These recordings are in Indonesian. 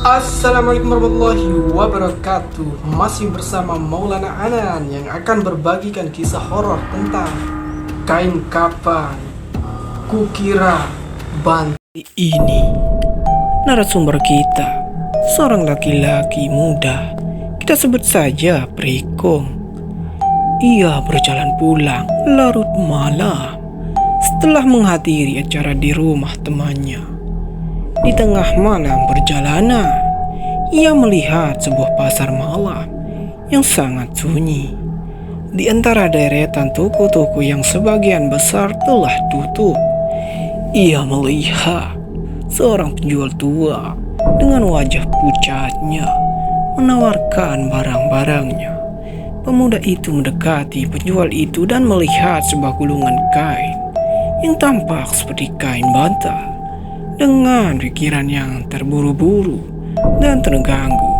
Assalamualaikum warahmatullahi wabarakatuh. Masih bersama Maulana Anan yang akan berbagikan kisah horor tentang kain kapan kukira bantal. Ini narasumber kita, seorang laki-laki muda. Kita sebut saja Prekong. Ia berjalan pulang larut malam setelah menghadiri acara di rumah temannya. Di tengah malam perjalanan, ia melihat sebuah pasar malam yang sangat sunyi. Di antara deretan toko-toko yang sebagian besar telah tutup, ia melihat seorang penjual tua dengan wajah pucatnya menawarkan barang-barangnya. Pemuda itu mendekati penjual itu dan melihat sebuah gulungan kain yang tampak seperti kain bantal. Dengan pikiran yang terburu-buru dan terganggu,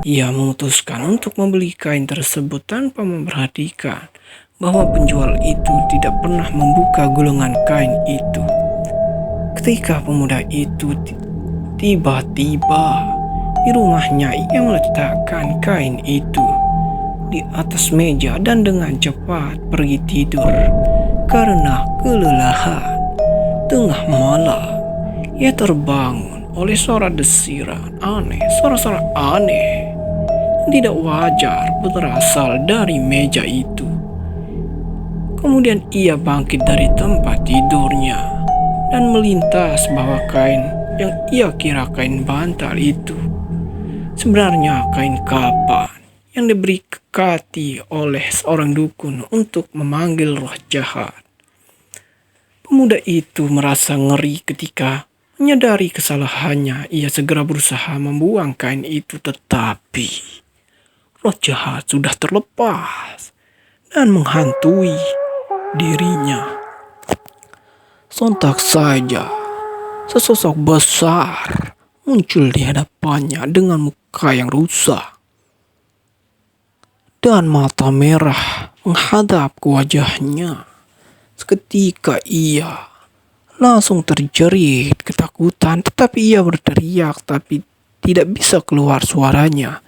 ia memutuskan untuk membeli kain tersebut tanpa memperhatikan bahwa penjual itu tidak pernah membuka gulungan kain itu. Ketika pemuda itu tiba-tiba di rumahnya, ia meletakkan kain itu di atas meja dan dengan cepat pergi tidur karena kelelahan. Tengah malam, ia terbangun oleh suara desiran aneh, suara-suara aneh yang tidak wajar berasal dari meja itu. Kemudian ia bangkit dari tempat tidurnya dan melintas bawah kain yang ia kira kain bantal itu sebenarnya kain kapan yang diberkati oleh seorang dukun untuk memanggil roh jahat. Pemuda itu merasa ngeri ketika menyadari kesalahannya. Ia segera berusaha membuang kain itu, tetapi roh jahat sudah terlepas dan menghantui dirinya. Sontak saja sesosok besar muncul di hadapannya dengan muka yang rusak dan mata merah menghadap ke wajahnya. Seketika ia langsung terjerit ketakutan, tetapi ia berteriak tapi tidak bisa keluar suaranya.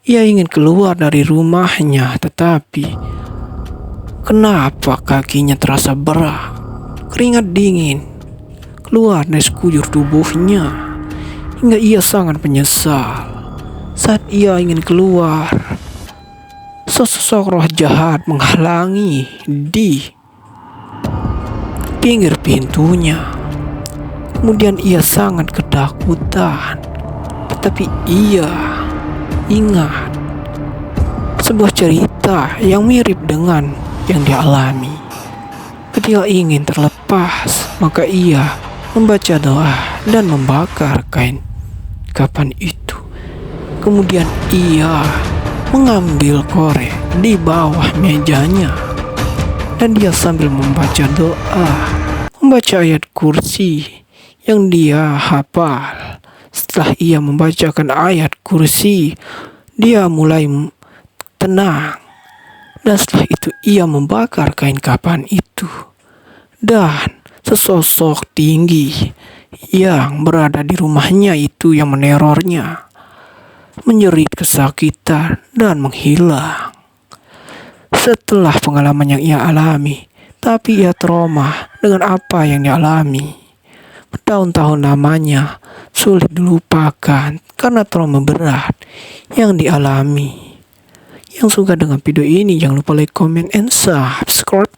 Ia ingin keluar dari rumahnya, tetapi kenapa kakinya terasa berat? Keringat dingin keluar dari sekujur tubuhnya hingga ia sangat menyesal. Saat ia ingin keluar, sesosok roh jahat menghalangi di pinggir pintunya. Kemudian ia sangat ketakutan, tetapi ia ingat sebuah cerita yang mirip dengan yang dialami. Ketika ingin terlepas, maka ia membaca doa dan membakar kain kapan itu. Kemudian ia mengambil korek di bawah mejanya dan dia sambil membaca doa, membaca ayat kursi yang dia hafal. Setelah ia membacakan ayat kursi, dia mulai tenang. Dan setelah itu ia membakar kain kapan itu. Dan sesosok tinggi yang berada di rumahnya itu yang menerornya menjerit kesakitan dan menghilang. Setelah pengalaman yang ia alami, tapi ia trauma dengan apa yang dialami. Bertahun-tahun lamanya sulit dilupakan karena trauma berat yang dialami. Yang suka dengan video ini jangan lupa like, comment, and subscribe.